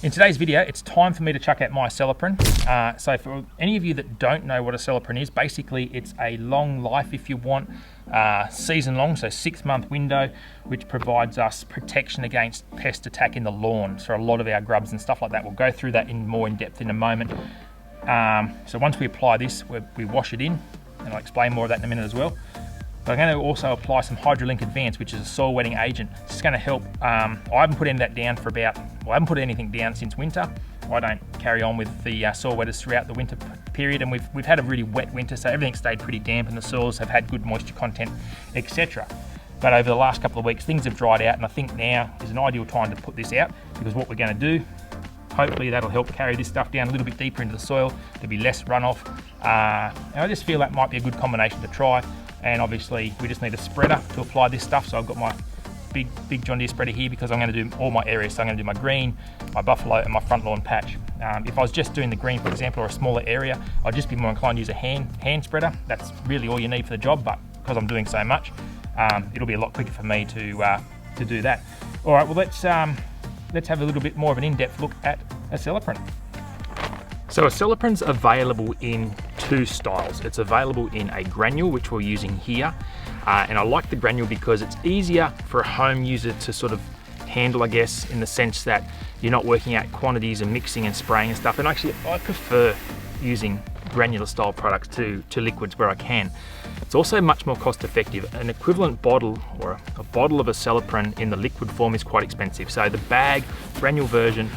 In today's video, it's time for me to chuck out my ACELEPRYN. So for any of you that don't know what ACELEPRYN is, basically it's a long life, if you want, season long, so 6-month window, which provides us protection against pest attack in the lawn. So a lot of our grubs and stuff like that, we'll go through that more in depth in a moment. So once we apply this, we wash it in, and I'll explain more of that in a minute as well. But I'm going to also apply some Hydrolink Advanced, which is a soil wetting agent. It's going to help. I haven't put any of that down for I haven't put anything down since winter. I don't carry on with the soil wetters throughout the winter period, and we've had a really wet winter, so everything stayed pretty damp and the soils have had good moisture content, etc. But over the last couple of weeks, things have dried out, and I think now is an ideal time to put this out, because what we're going to do, hopefully that'll help carry this stuff down a little bit deeper into the soil. There'll be less runoff. And I just feel that might be a good combination to try. And obviously we just need a spreader to apply this stuff. So I've got my big John Deere spreader here, because I'm going to do all my areas. So I'm going to do my green, my buffalo, and my front lawn patch. If I was just doing the green, for example, or a smaller area, I'd just be more inclined to use a hand spreader. That's really all you need for the job, but because I'm doing so much, it'll be a lot quicker for me to do that. All right, well let's have a little bit more of an in-depth look at ACELEPRYN. So ACELEPRYN's available in 2 styles. It's available in a granule, which we're using here. And I like the granule because it's easier for a home user to sort of handle, I guess, in the sense that you're not working out quantities and mixing and spraying and stuff. And actually, I prefer using granular style products to liquids where I can. It's also much more cost effective. An equivalent bottle, or a bottle of ACELEPRYN in the liquid form, is quite expensive. So the bag, granule version,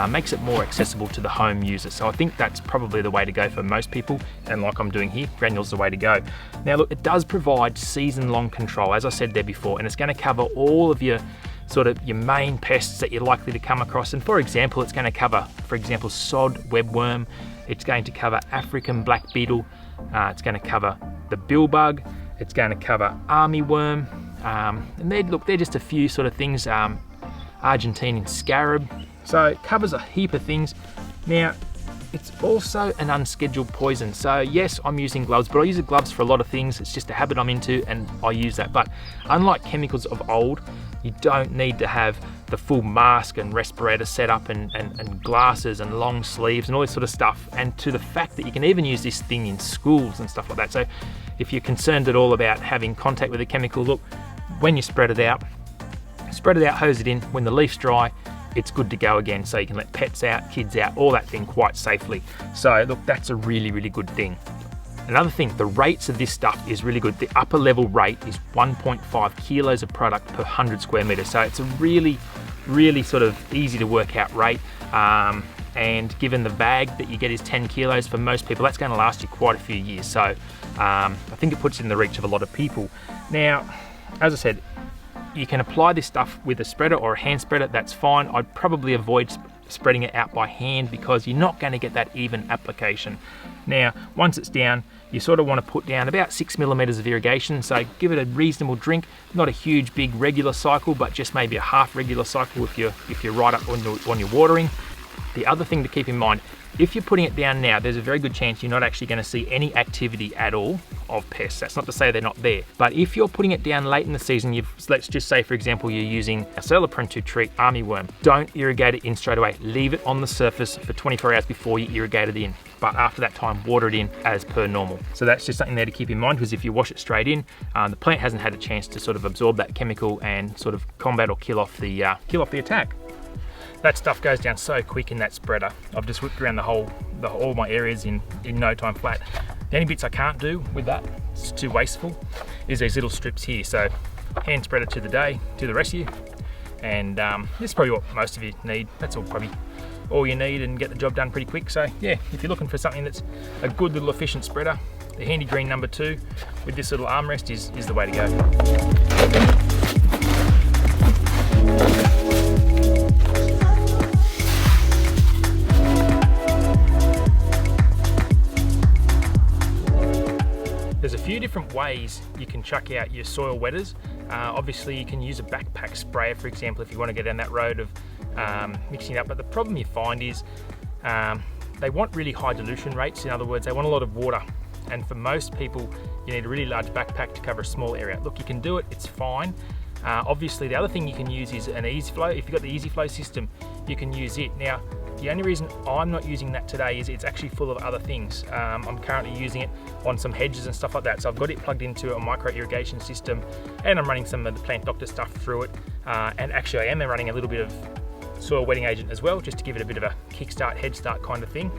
makes it more accessible to the home user. So I think that's probably the way to go for most people, and like I'm doing here, granule's the way to go. Now look, it does provide season-long control, as I said there before, and it's going to cover all of your your main pests that you're likely to come across. And for example, it's going to cover, for example, sod webworm, it's going to cover African black beetle, it's going to cover the billbug, it's going to cover armyworm, and they're just a few sort of things, Argentinian scarab. So it covers a heap of things. Now, it's also an unscheduled poison. So yes, I'm using gloves, but I use the gloves for a lot of things. It's just a habit I'm into, and I use that. But unlike chemicals of old, you don't need to have the full mask and respirator set up and glasses and long sleeves and all this sort of stuff. And to the fact that you can even use this thing in schools and stuff like that. So if you're concerned at all about having contact with a chemical, look, when you spread it out, hose it in. When the leaf's dry, it's good to go again, so you can let pets out, kids out, all that thing quite safely. So look, that's a really, really good thing. Another thing, the rates of this stuff is really good. The upper level rate is 1.5 kilos of product per 100 square meters. So it's a really, really sort of easy to work out rate. And given the bag that you get is 10 kilos, for most people, that's going to last you quite a few years. So I think it puts it in the reach of a lot of people. Now, as I said, you can apply this stuff with a spreader or a hand spreader, that's fine. I'd probably avoid spreading it out by hand, because you're not going to get that even application. Now, once it's down, you sort of want to put down about 6 millimeters of irrigation, so give it a reasonable drink, not a huge big regular cycle, but just maybe a half regular cycle if you're right up on your watering. The other thing to keep in mind, if you're putting it down now, there's a very good chance you're not actually going to see any activity at all of pests. That's not to say they're not there. But if you're putting it down late in the season, let's just say, for example, you're using ACELEPRYN to treat armyworm, don't irrigate it in straight away. Leave it on the surface for 24 hours before you irrigate it in. But after that time, water it in as per normal. So that's just something there to keep in mind, because if you wash it straight in, the plant hasn't had a chance to sort of absorb that chemical and sort of combat or kill off the attack. That stuff goes down so quick in that spreader. I've just whipped around all my areas in no time flat. The only bits I can't do with that, it's too wasteful, is these little strips here. So hand spreader to the rest of you. And this is probably what most of you need. That's probably all you need, and get the job done pretty quick. So yeah, if you're looking for something that's a good little efficient spreader, the handy green number 2 with this little armrest is the way to go. There's a few different ways you can chuck out your soil wetters. Obviously you can use a backpack sprayer, for example, if you want to go down that road of mixing it up. But the problem you find is they want really high dilution rates. In other words, they want a lot of water. And for most people, you need a really large backpack to cover a small area. Look, you can do it, it's fine. Obviously the other thing you can use is an easy flow. If you've got the easy flow system, you can use it. Now, the only reason I'm not using that today is it's actually full of other things. I'm currently using it on some hedges and stuff like that. So I've got it plugged into a micro irrigation system, and I'm running some of the plant doctor stuff through it. And actually I am running a little bit of soil wetting agent as well, just to give it a bit of a kickstart, head start kind of thing.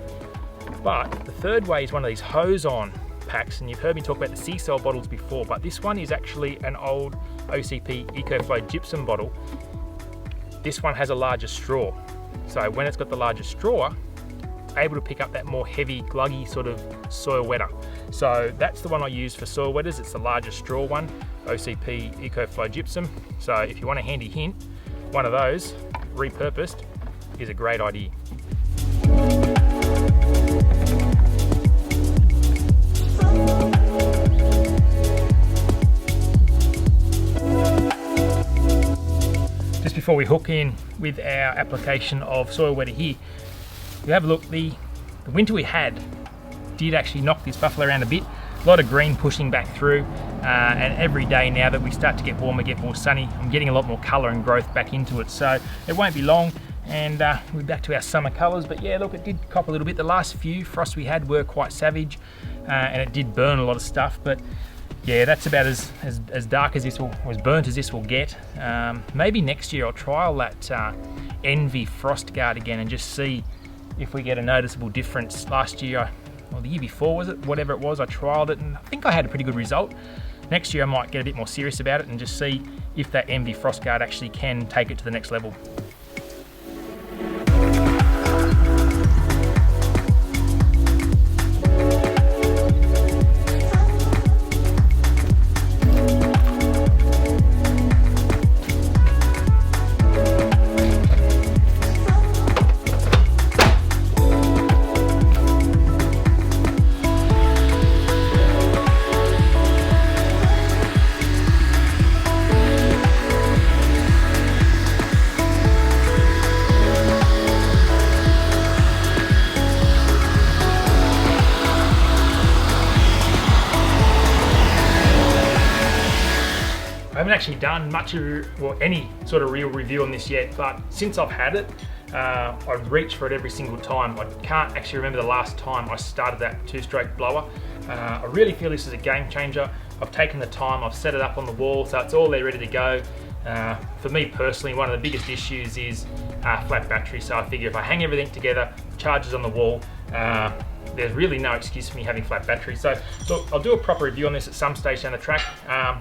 But the third way is one of these hose-on packs, and you've heard me talk about the sea soil bottles before, but this one is actually an old OCP EcoFlow gypsum bottle. This one has a larger straw. So when it's got the larger straw, it's able to pick up that more heavy, gluggy sort of soil wetter. So that's the one I use for soil wetters. It's the larger straw one, OCP EcoFlow gypsum. So if you want a handy hint, one of those repurposed is a great idea. Just before we hook in with our application of soil wetter here, you have a look, the winter we had did actually knock this buffalo around a bit. A lot of green pushing back through, and every day now that we start to get warmer, get more sunny, I'm getting a lot more colour and growth back into it. So it won't be long and we're back to our summer colours. But yeah, look, it did cop a little bit. The last few frosts we had were quite savage, and it did burn a lot of stuff. But yeah, that's about as dark as this will, or as burnt as this will get. Maybe next year I'll trial that Envy Frost Guard again and just see if we get a noticeable difference. Last year, or the year before was it, whatever it was, I trialed it and I think I had a pretty good result. Next year I might get a bit more serious about it and just see if that Envy Frost Guard actually can take it to the next level. I haven't actually done much of, well, any sort of real review on this yet, but since I've had it, I've reached for it every single time. I can't actually remember the last time I started that two-stroke blower. I really feel this is a game changer. I've taken the time, I've set it up on the wall, so it's all there ready to go. For me personally, one of the biggest issues is flat battery, so I figure if I hang everything together, charges on the wall, there's really no excuse for me having flat battery. So look, I'll do a proper review on this at some stage down the track,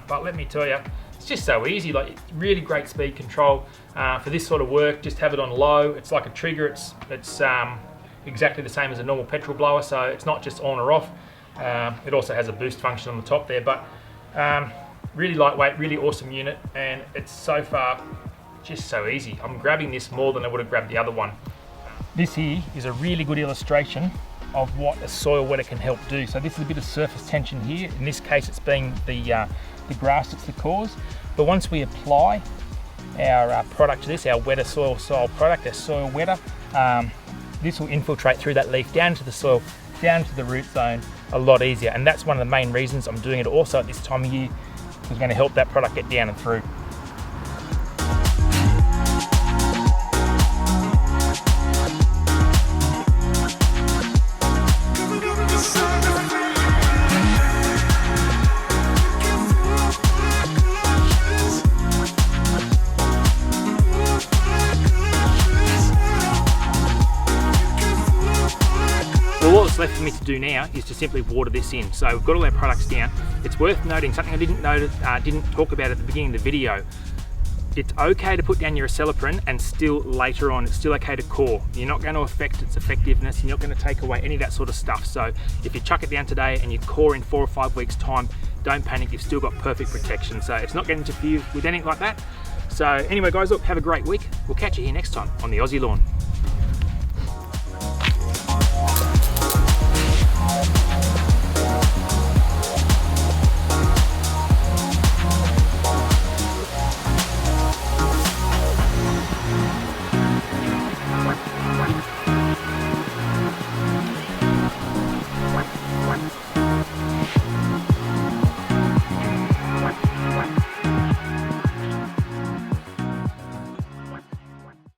but let me tell you, it's just so easy. Like, it's really great speed control for this sort of work. Just have it on low. It's like a trigger. It's exactly the same as a normal petrol blower, so it's not just on or off. It also has a boost function on the top there, but really lightweight, really awesome unit, and it's so far just so easy. I'm grabbing this more than I would have grabbed the other one. This here is a really good illustration of what a soil wetter can help do. So this is a bit of surface tension here. In this case, it's being the grass that's the cause. But once we apply our product to this, our wetter soil product, our soil wetter, this will infiltrate through that leaf down to the soil, down to the root zone a lot easier. And that's one of the main reasons I'm doing it also at this time of year. It's going to help that product get down and through. All that's left for me to do now is to simply water this in. So we've got all our products down. It's worth noting something I didn't talk about at the beginning of the video. It's okay to put down your ACELEPRYN and still later on, it's still okay to core. You're not going to affect its effectiveness. You're not going to take away any of that sort of stuff. So if you chuck it down today and you core in 4 or 5 weeks time, don't panic, you've still got perfect protection. So it's not going to interfere with anything like that. So anyway guys, look, have a great week. We'll catch you here next time on the Aussie Lawn.